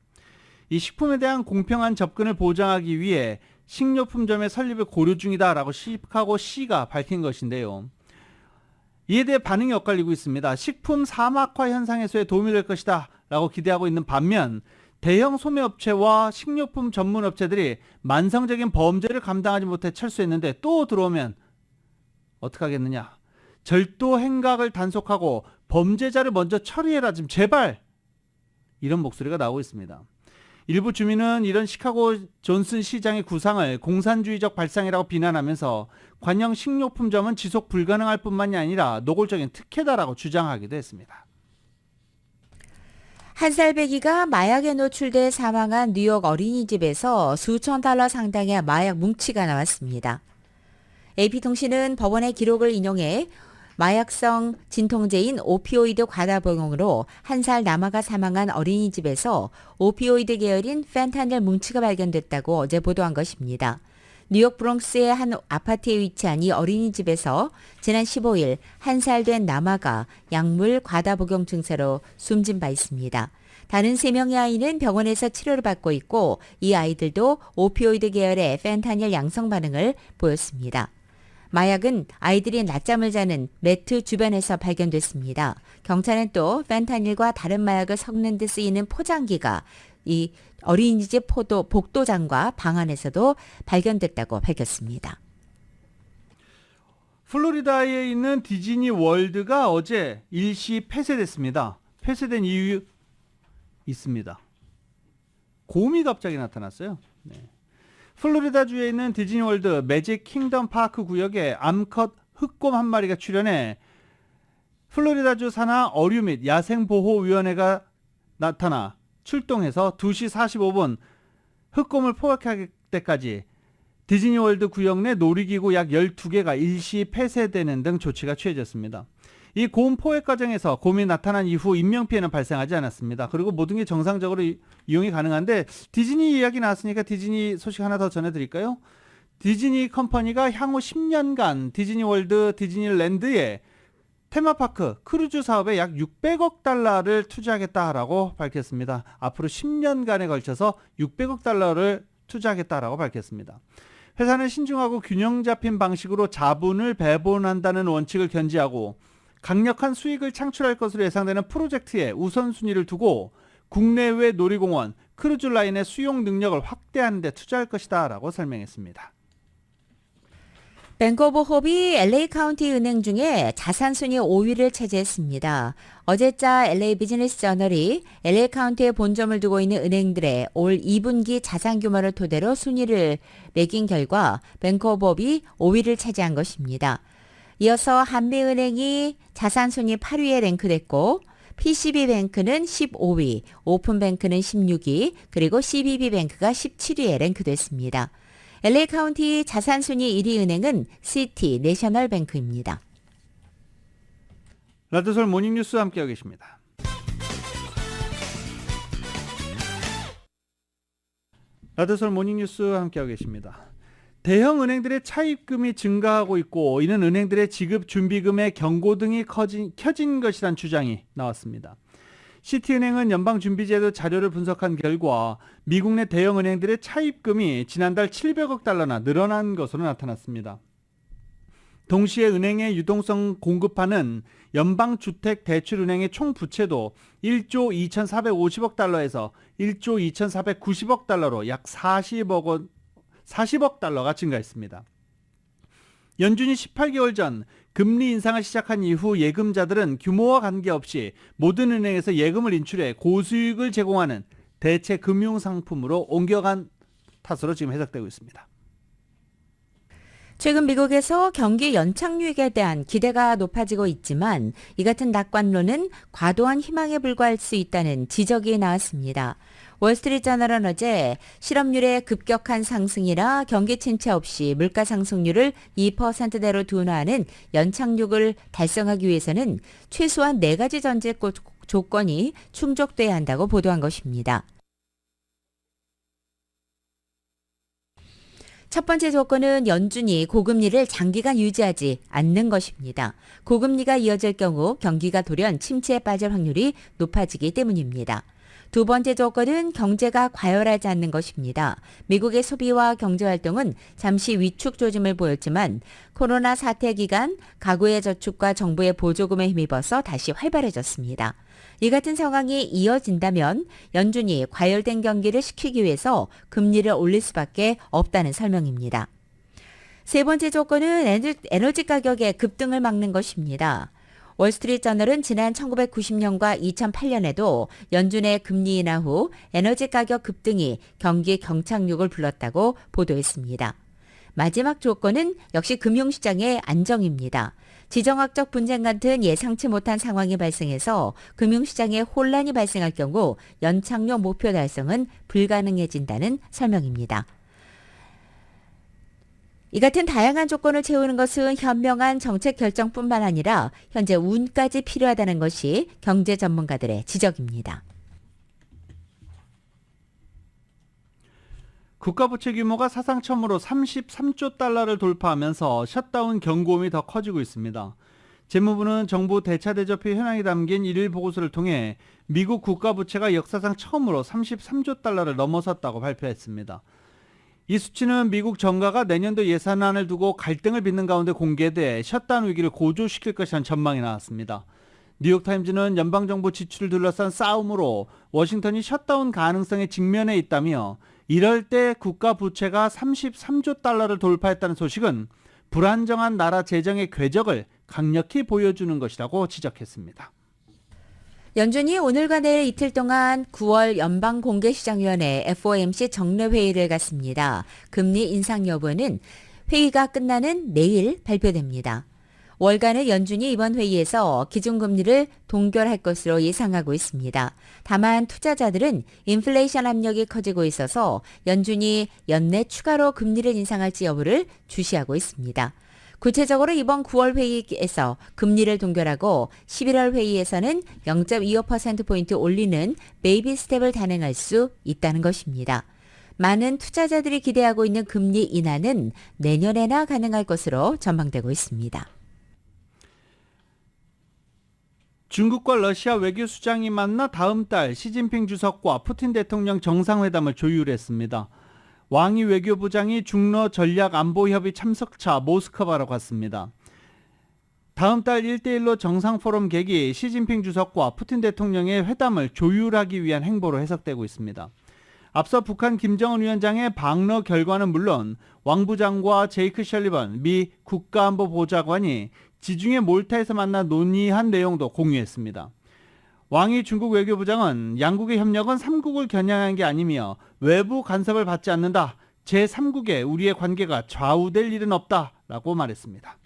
이 식품에 대한 공평한 접근을 보장하기 위해 식료품점의 설립을 고려 중이다라고 시카고시가 밝힌 것인데요. 이에 대해 반응이 엇갈리고 있습니다. 식품 사막화 현상 해소에 도움이 될 것이다 라고 기대하고 있는 반면 대형 소매업체와 식료품 전문업체들이 만성적인 범죄를 감당하지 못해 철수했는데 또 들어오면 어떡하겠느냐. 절도 행각을 단속하고 범죄자를 먼저 처리해라 좀 제발 이런 목소리가 나오고 있습니다. 일부 주민은 이런 시카고 존슨 시장의 구상을 공산주의적 발상이라고 비난하면서 관영 식료품점은 지속 불가능할 뿐만이 아니라 노골적인 특혜다라고 주장하기도 했습니다. 한 살배기가 마약에 노출돼 사망한 뉴욕 어린이집에서 수천 달러 상당의 마약 뭉치가 나왔습니다. AP통신은 법원의 기록을 인용해 마약성 진통제인 오피오이드 과다 복용으로 1살 남아가 사망한 어린이집에서 오피오이드 계열인 펜타닐 뭉치가 발견됐다고 어제 보도한 것입니다. 뉴욕 브롱스의 한 아파트에 위치한 이 어린이집에서 지난 15일 1살 된 남아가 약물 과다 복용 증세로 숨진 바 있습니다. 다른 3명의 아이는 병원에서 치료를 받고 있고 이 아이들도 오피오이드 계열의 펜타닐 양성 반응을 보였습니다. 마약은 아이들이 낮잠을 자는 매트 주변에서 발견됐습니다. 경찰은 또 펜타닐과 다른 마약을 섞는 데 쓰이는 포장기가 이 어린이집 복도장과 방 안에서도 발견됐다고 밝혔습니다. 플로리다에 있는 디즈니 월드가 어제 일시 폐쇄됐습니다. 폐쇄된 이유 있습니다. 곰이 갑자기 나타났어요. 네. 플로리다주에 있는 디즈니 월드 매직 킹덤 파크 구역에 암컷 흑곰 한 마리가 출현해 플로리다주 산하 어류 및 야생보호위원회가 나타나 출동해서 2시 45분 흑곰을 포획할 때까지 디즈니월드 구역 내 놀이기구 약 12개가 일시 폐쇄되는 등 조치가 취해졌습니다. 이 곰 포획 과정에서 곰이 나타난 이후 인명피해는 발생하지 않았습니다. 그리고 모든 게 정상적으로 이용이 가능한데 디즈니 이야기 나왔으니까 디즈니 소식 하나 더 전해드릴까요? 디즈니 컴퍼니가 향후 10년간 디즈니월드 디즈니랜드에 테마파크 크루즈 사업에 약 600억 달러를 투자하겠다라고 밝혔습니다. 앞으로 10년간에 걸쳐서 600억 달러를 투자하겠다라고 밝혔습니다. 회사는 신중하고 균형 잡힌 방식으로 자본을 배분한다는 원칙을 견지하고 강력한 수익을 창출할 것으로 예상되는 프로젝트에 우선순위를 두고 국내외 놀이공원, 크루즈 라인의 수용 능력을 확대하는 데 투자할 것이다 라고 설명했습니다. 뱅크 오브 홉이 LA 카운티 은행 중에 자산 순위 5위를 차지했습니다. 어제자 LA 비즈니스 저널이 LA 카운티에 본점을 두고 있는 은행들의 올 2분기 자산 규모를 토대로 순위를 매긴 결과 뱅크 오브 홉이 5위를 차지한 것입니다. 이어서 한미은행이 자산 순위 8위에 랭크됐고 PCB뱅크는 15위, 오픈뱅크는 16위, 그리고 CBB뱅크가 17위에 랭크됐습니다. LA 카운티 자산 순위 1위 은행은 시티 내셔널 뱅크입니다. 라디오솔 모닝뉴스 함께하고 계십니다. 라디오솔 모닝뉴스 함께하고 계십니다. 대형 은행들의 차입금이 증가하고 있고 이는 은행들의 지급 준비금의 경고등이 켜진 것이란 주장이 나왔습니다. 시티은행은 연방준비제도 자료를 분석한 결과 미국 내 대형 은행들의 차입금이 지난달 700억 달러나 늘어난 것으로 나타났습니다. 동시에 은행의 유동성 공급하는 연방주택대출은행의 총 부채도 1조 2,450억 달러에서 1조 2,490억 달러로 약 40억 달러가 증가했습니다. 연준이 18개월 전 금리 인상을 시작한 이후 예금자들은 규모와 관계없이 모든 은행에서 예금을 인출해 고수익을 제공하는 대체 금융상품으로 옮겨간 탓으로 지금 해석되고 있습니다. 최근 미국에서 경기 연착륙에 대한 기대가 높아지고 있지만 이 같은 낙관론은 과도한 희망에 불과할 수 있다는 지적이 나왔습니다. 월스트리트저널은 어제 실업률의 급격한 상승이라 경기 침체 없이 물가 상승률을 2%대로 둔화하는 연착륙을 달성하기 위해서는 최소한 4가지 전제 조건이 충족돼야 한다고 보도한 것입니다. 첫 번째 조건은 연준이 고금리를 장기간 유지하지 않는 것입니다. 고금리가 이어질 경우 경기가 돌연 침체에 빠질 확률이 높아지기 때문입니다. 두 번째 조건은 경제가 과열하지 않는 것입니다. 미국의 소비와 경제활동은 잠시 위축 조짐을 보였지만 코로나 사태 기간 가구의 저축과 정부의 보조금에 힘입어서 다시 활발해졌습니다. 이 같은 상황이 이어진다면 연준이 과열된 경기를 식히기 위해서 금리를 올릴 수밖에 없다는 설명입니다. 세 번째 조건은 에너지 가격의 급등을 막는 것입니다. 월스트리트저널은 지난 1990년과 2008년에도 연준의 금리 인하 후 에너지 가격 급등이 경기 경착륙을 불렀다고 보도했습니다. 마지막 조건은 역시 금융시장의 안정입니다. 지정학적 분쟁 같은 예상치 못한 상황이 발생해서 금융시장에 혼란이 발생할 경우 연착륙 목표 달성은 불가능해진다는 설명입니다. 이 같은 다양한 조건을 채우는 것은 현명한 정책 결정뿐만 아니라 현재 운까지 필요하다는 것이 경제 전문가들의 지적입니다. 국가부채 규모가 사상 처음으로 33조 달러를 돌파하면서 셧다운 경고음이 더 커지고 있습니다. 재무부는 정부 대차대조표 현황이 담긴 1일 보고서를 통해 미국 국가부채가 역사상 처음으로 33조 달러를 넘어섰다고 발표했습니다. 이 수치는 미국 정가가 내년도 예산안을 두고 갈등을 빚는 가운데 공개돼 셧다운 위기를 고조시킬 것이라는 전망이 나왔습니다. 뉴욕타임즈는 연방정부 지출을 둘러싼 싸움으로 워싱턴이 셧다운 가능성에 직면해 있다며 이럴 때 국가 부채가 33조 달러를 돌파했다는 소식은 불안정한 나라 재정의 궤적을 강력히 보여주는 것이라고 지적했습니다. 연준이 오늘과 내일 이틀 동안 9월 연방공개시장위원회 FOMC 정례회의를 갖습니다. 금리 인상 여부는 회의가 끝나는 내일 발표됩니다. 월간의 연준이 이번 회의에서 기준금리를 동결할 것으로 예상하고 있습니다. 다만 투자자들은 인플레이션 압력이 커지고 있어서 연준이 연내 추가로 금리를 인상할지 여부를 주시하고 있습니다. 구체적으로 이번 9월 회의에서 금리를 동결하고 11월 회의에서는 0.25%포인트 올리는 베이비 스텝을 단행할 수 있다는 것입니다. 많은 투자자들이 기대하고 있는 금리 인하는 내년에나 가능할 것으로 전망되고 있습니다. 중국과 러시아 외교수장이 만나 다음 달 시진핑 주석과 푸틴 대통령 정상회담을 조율했습니다. 왕이 외교부장이 중러 전략안보협의 참석차 모스크바로 갔습니다. 다음 달 1대1로 정상포럼 계기 시진핑 주석과 푸틴 대통령의 회담을 조율하기 위한 행보로 해석되고 있습니다. 앞서 북한 김정은 위원장의 방러 결과는 물론 왕 부장과 제이크 셜리번 미 국가안보보좌관이 지중해 몰타에서 만나 논의한 내용도 공유했습니다. 왕이 중국 외교부장은 양국의 협력은 3국을 겨냥한 게 아니며 외부 간섭을 받지 않는다. 제3국에 우리의 관계가 좌우될 일은 없다라고 말했습니다.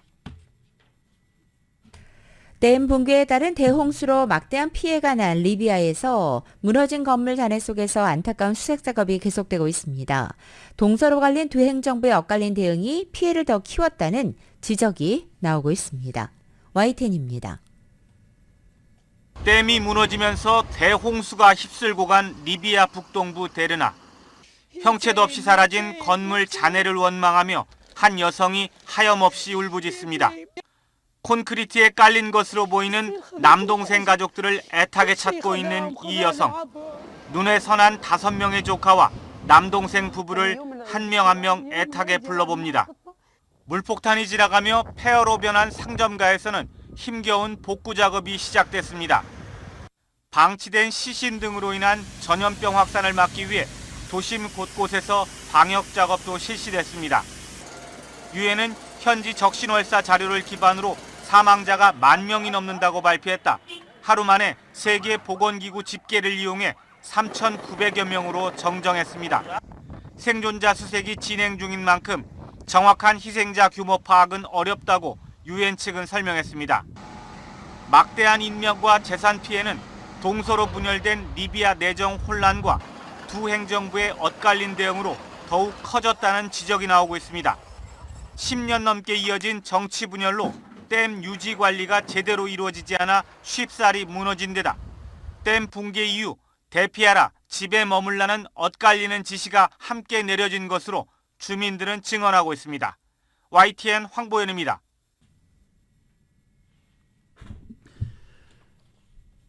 댐 붕괴에 따른 대홍수로 막대한 피해가 난 리비아에서 무너진 건물 잔해 속에서 안타까운 수색 작업이 계속되고 있습니다. 동서로 갈린 두 행정부의 엇갈린 대응이 피해를 더 키웠다는 지적이 나오고 있습니다. YTN입니다. 댐이 무너지면서 대홍수가 휩쓸고 간 리비아 북동부 데르나. 형체도 없이 사라진 건물 잔해를 원망하며 한 여성이 하염없이 울부짖습니다. 콘크리트에 깔린 것으로 보이는 남동생 가족들을 애타게 찾고 있는 이 여성. 눈에 선한 5명의 조카와 남동생 부부를 한 명 한 명 애타게 불러봅니다. 물폭탄이 지나가며 폐허로 변한 상점가에서는 힘겨운 복구 작업이 시작됐습니다. 방치된 시신 등으로 인한 전염병 확산을 막기 위해 도심 곳곳에서 방역 작업도 실시됐습니다. 유엔은 현지 적신월사 자료를 기반으로 사망자가 10,000명이 넘는다고 발표했다. 하루 만에 세계보건기구 집계를 이용해 3,900여 명으로 정정했습니다. 생존자 수색이 진행 중인 만큼 정확한 희생자 규모 파악은 어렵다고 유엔 측은 설명했습니다. 막대한 인명과 재산 피해는 동서로 분열된 리비아 내정 혼란과 두 행정부의 엇갈린 대응으로 더욱 커졌다는 지적이 나오고 있습니다. 10년 넘게 이어진 정치 분열로 댐 유지 관리가 제대로 이루어지지 않아 쉽사리 무너진 데다 댐 붕괴 이후 대피하라, 집에 머물라는 엇갈리는 지시가 함께 내려진 것으로 주민들은 증언하고 있습니다. YTN 황보현입니다.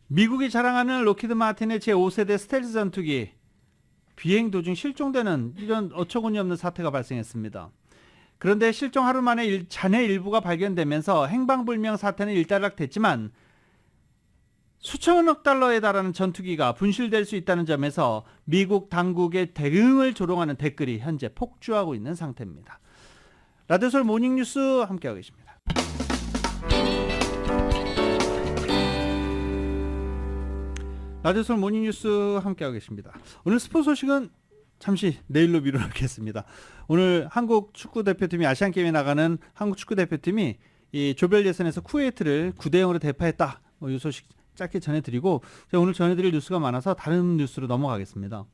미국이 자랑하는 록히드 마틴의 제5세대 스텔스 전투기 비행 도중 실종되는 이런 어처구니 없는 사태가 발생했습니다. 그런데 실종 하루 만에 잔해 일부가 발견되면서 행방불명 사태는 일단락됐지만 수천억 달러에 달하는 전투기가 분실될 수 있다는 점에서 미국 당국의 대응을 조롱하는 댓글이 현재 폭주하고 있는 상태입니다. 라디오솔 모닝뉴스 함께하고 계십니다. 라디오솔 모닝뉴스 함께하고 계십니다. 오늘 스포츠 소식은 잠시 내일로 미뤄놓겠습니다. 오늘 한국 축구대표팀이 아시안게임에 나가는 한국 축구대표팀이 이 조별 예선에서 쿠웨이트를 9대0으로 대파했다. 이 소식 짧게 전해드리고 제가 오늘 전해드릴 뉴스가 많아서 다른 뉴스로 넘어가겠습니다.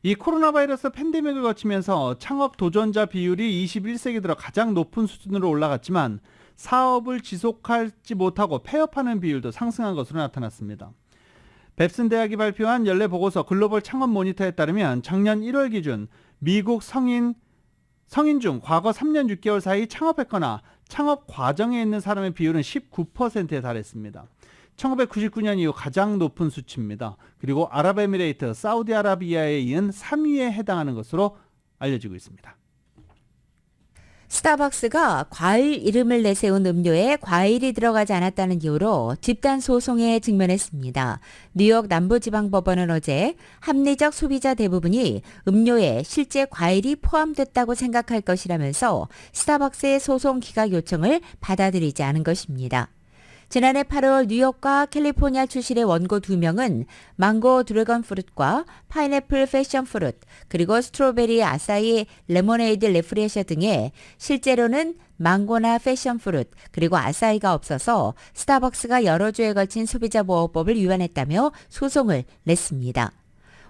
이 코로나 바이러스 팬데믹을 거치면서 창업 도전자 비율이 21세기 들어 가장 높은 수준으로 올라갔지만 사업을 지속하지 못하고 폐업하는 비율도 상승한 것으로 나타났습니다. 뱁슨 대학이 발표한 연례 보고서 글로벌 창업 모니터에 따르면 작년 1월 기준 미국 성인 중 과거 3년 6개월 사이 창업했거나 창업 과정에 있는 사람의 비율은 19%에 달했습니다. 1999년 이후 가장 높은 수치입니다. 그리고 아랍에미레이트, 사우디아라비아에 이은 3위에 해당하는 것으로 알려지고 있습니다. 스타벅스가 과일 이름을 내세운 음료에 과일이 들어가지 않았다는 이유로 집단 소송에 직면했습니다. 뉴욕 남부지방법원은 어제 합리적 소비자 대부분이 음료에 실제 과일이 포함됐다고 생각할 것이라면서 스타벅스의 소송 기각 요청을 받아들이지 않은 것입니다. 지난해 8월 뉴욕과 캘리포니아 출신의 원고 2명은 망고 드래곤 프루트과 파인애플 패션 프루트 그리고 스트로베리 아사히 레모네이드 레프레셔 등에 실제로는 망고나 패션 프루트 그리고 아사히가 없어서 스타벅스가 여러 주에 걸친 소비자보호법을 위반했다며 소송을 냈습니다.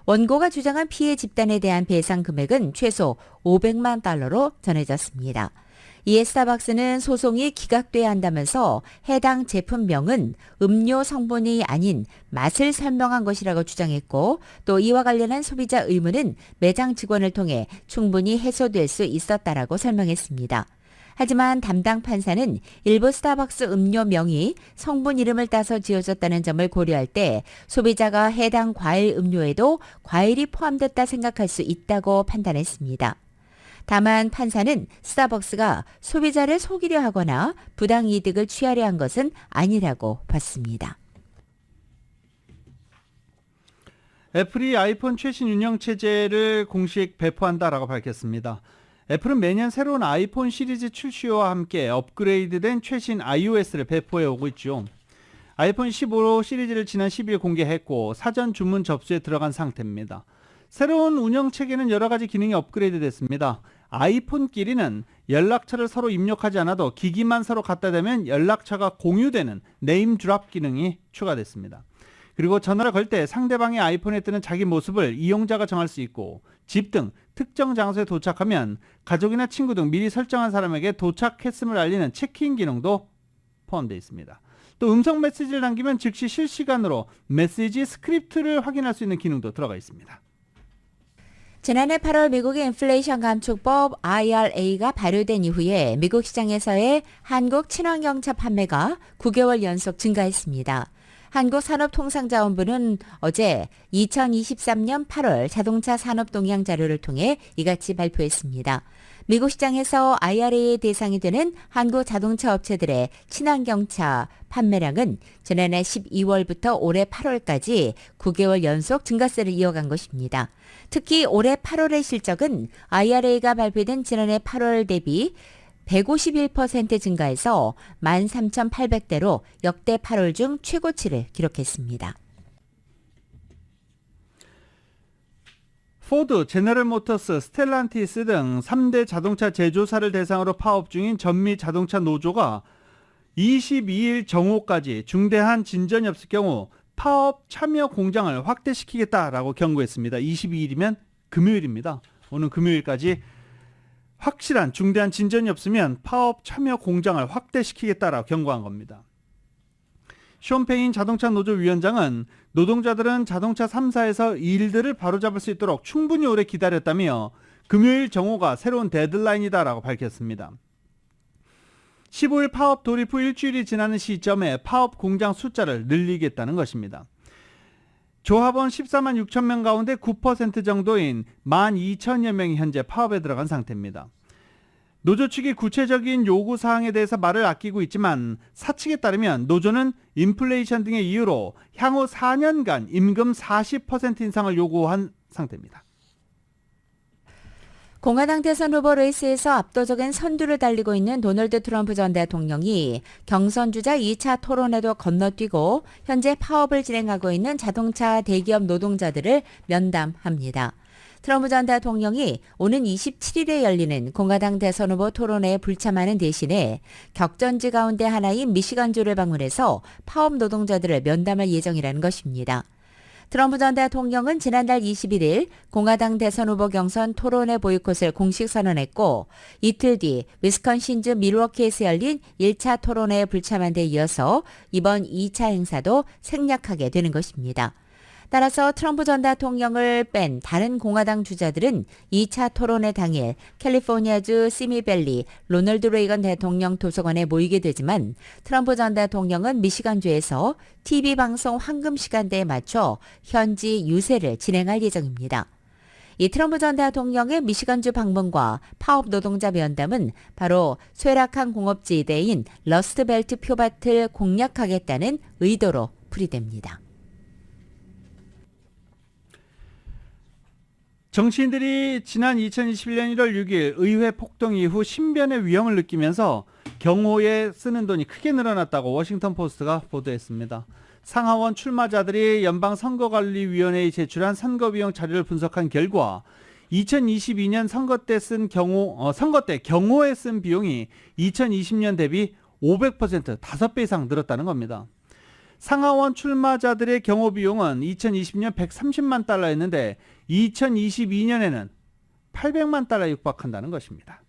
원고가 주장한 피해 집단에 대한 배상 금액은 최소 500만 달러로 전해졌습니다. 이에 스타벅스는 소송이 기각돼야 한다면서 해당 제품명은 음료 성분이 아닌 맛을 설명한 것이라고 주장했고 또 이와 관련한 소비자 의문은 매장 직원을 통해 충분히 해소될 수 있었다라고 설명했습니다. 하지만 담당 판사는 일부 스타벅스 음료명이 성분 이름을 따서 지어졌다는 점을 고려할 때 소비자가 해당 과일 음료에도 과일이 포함됐다 생각할 수 있다고 판단했습니다. 다만 판사는 스타벅스가 소비자를 속이려 하거나 부당이득을 취하려 한 것은 아니라고 봤습니다. 애플이 아이폰 최신 운영체제를 공식 배포한다라고 밝혔습니다. 애플은 매년 새로운 아이폰 시리즈 출시와 함께 업그레이드된 최신 iOS를 배포해 오고 있죠. 아이폰 15 시리즈를 지난 10일 공개했고 사전 주문 접수에 들어간 상태입니다. 새로운 운영체계는 여러 가지 기능이 업그레이드 됐습니다. 아이폰끼리는 연락처를 서로 입력하지 않아도 기기만 서로 갖다 대면 연락처가 공유되는 네임 드롭 기능이 추가됐습니다. 그리고 전화를 걸 때 상대방의 아이폰에 뜨는 자기 모습을 이용자가 정할 수 있고 집 등 특정 장소에 도착하면 가족이나 친구 등 미리 설정한 사람에게 도착했음을 알리는 체크인 기능도 포함되어 있습니다. 또 음성 메시지를 남기면 즉시 실시간으로 메시지 스크립트를 확인할 수 있는 기능도 들어가 있습니다. 지난해 8월 미국의 인플레이션 감축법 IRA가 발효된 이후에 미국 시장에서의 한국 친환경차 판매가 9개월 연속 증가했습니다. 한국산업통상자원부는 어제 2023년 8월 자동차 산업 동향 자료를 통해 이같이 발표했습니다. 미국 시장에서 IRA 대상이 되는 한국 자동차 업체들의 친환경차 판매량은 지난해 12월부터 올해 8월까지 9개월 연속 증가세를 이어간 것입니다. 특히 올해 8월의 실적은 IRA가 발표된 지난해 8월 대비 151% 증가해서 13,800대로 역대 8월 중 최고치를 기록했습니다. 포드, 제너럴모터스, 스텔란티스 등 3대 자동차 제조사를 대상으로 파업 중인 전미 자동차 노조가 22일 정오까지 중대한 진전이 없을 경우 파업 참여 공장을 확대시키겠다라고 경고했습니다. 22일이면 금요일입니다. 오늘 금요일까지 확실한 중대한 진전이 없으면 파업 참여 공장을 확대시키겠다라고 경고한 겁니다. 숀 페인 자동차 노조 위원장은 노동자들은 자동차 3사에서 일들을 바로잡을 수 있도록 충분히 오래 기다렸다며 금요일 정오가 새로운 데드라인이다라고 밝혔습니다. 15일 파업 돌입 후 일주일이 지나는 시점에 파업 공장 숫자를 늘리겠다는 것입니다. 조합원 14만 6천 명 가운데 9% 정도인 12,000여 명이 현재 파업에 들어간 상태입니다. 노조 측이 구체적인 요구사항에 대해서 말을 아끼고 있지만 사측에 따르면 노조는 인플레이션 등의 이유로 향후 4년간 임금 40% 인상을 요구한 상태입니다. 공화당 대선 후보 레이스에서 압도적인 선두를 달리고 있는 도널드 트럼프 전 대통령이 경선주자 2차 토론회도 건너뛰고 현재 파업을 진행하고 있는 자동차 대기업 노동자들을 면담합니다. 트럼프 전 대통령이 오는 27일에 열리는 공화당 대선 후보 토론회에 불참하는 대신에 격전지 가운데 하나인 미시간주를 방문해서 파업 노동자들을 면담할 예정이라는 것입니다. 트럼프 전 대통령은 지난달 21일 공화당 대선 후보 경선 토론회 보이콧을 공식 선언했고 이틀 뒤 위스콘신주 밀워키에서 열린 1차 토론회에 불참한 데 이어서 이번 2차 행사도 생략하게 되는 것입니다. 따라서 트럼프 전 대통령을 뺀 다른 공화당 주자들은 2차 토론회 당일 캘리포니아주 시미밸리 로널드 레이건 대통령 도서관에 모이게 되지만 트럼프 전 대통령은 미시간주에서 TV 방송 황금 시간대에 맞춰 현지 유세를 진행할 예정입니다. 이 트럼프 전 대통령의 미시간주 방문과 파업 노동자 면담은 바로 쇠락한 공업지대인 러스트벨트 표밭을 공략하겠다는 의도로 풀이됩니다. 정치인들이 지난 2021년 1월 6일 의회 폭동 이후 신변의 위험을 느끼면서 경호에 쓰는 돈이 크게 늘어났다고 워싱턴 포스트가 보도했습니다. 상하원 출마자들이 연방선거관리위원회에 제출한 선거비용 자료를 분석한 결과 2022년 선거 때 경호에 쓴 비용이 2020년 대비 500% 5배 이상 늘었다는 겁니다. 상하원 출마자들의 경호 비용은 2020년 130만 달러였는데 2022년에는 800만 달러에 육박한다는 것입니다.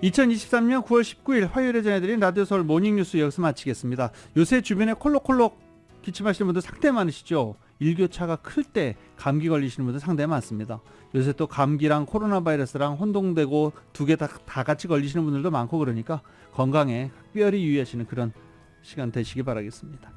(2023년 9월 19일) 화요일에 전해드린 라디오 서울 모닝뉴스 여기서 마치겠습니다. 요새 주변에 콜록콜록 기침하시는 분들 상당히 많으시죠. 일교차가 클 때 감기 걸리시는 분들 상당히 많습니다. 요새 또 감기랑 코로나 바이러스랑 혼동되고 두 개 다 같이 걸리시는 분들도 많고 그러니까 건강에 각별히 유의하시는 그런 시간 되시기 바라겠습니다.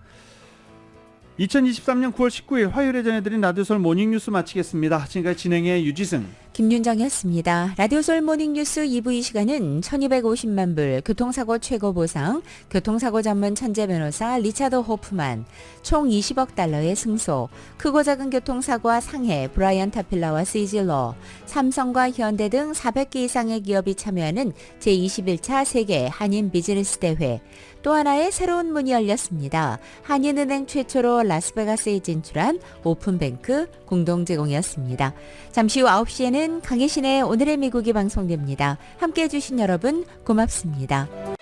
2023년 9월 19일 화요일에 전해드린 라디오 서울 모닝뉴스 마치겠습니다. 지금까지 진행의 유지승, 김윤정이었습니다. 라디오 솔 모닝뉴스 2부 이 시간은 1250만 불 교통사고 최고 보상, 교통사고 전문 천재 변호사 리차드 호프만, 총 20억 달러의 승소, 크고 작은 교통사고와 상해 브라이언 타필라와 시질러, 삼성과 현대 등 400개 이상의 기업이 참여하는 제21차 세계 한인 비즈니스 대회, 또 하나의 새로운 문이 열렸습니다. 한인은행 최초로 라스베가스에 진출한 오픈뱅크 공동 제공이었습니다. 잠시 후 9시에는 강혜신의 오늘의 미국이 방송됩니다. 함께해 주신 여러분 고맙습니다.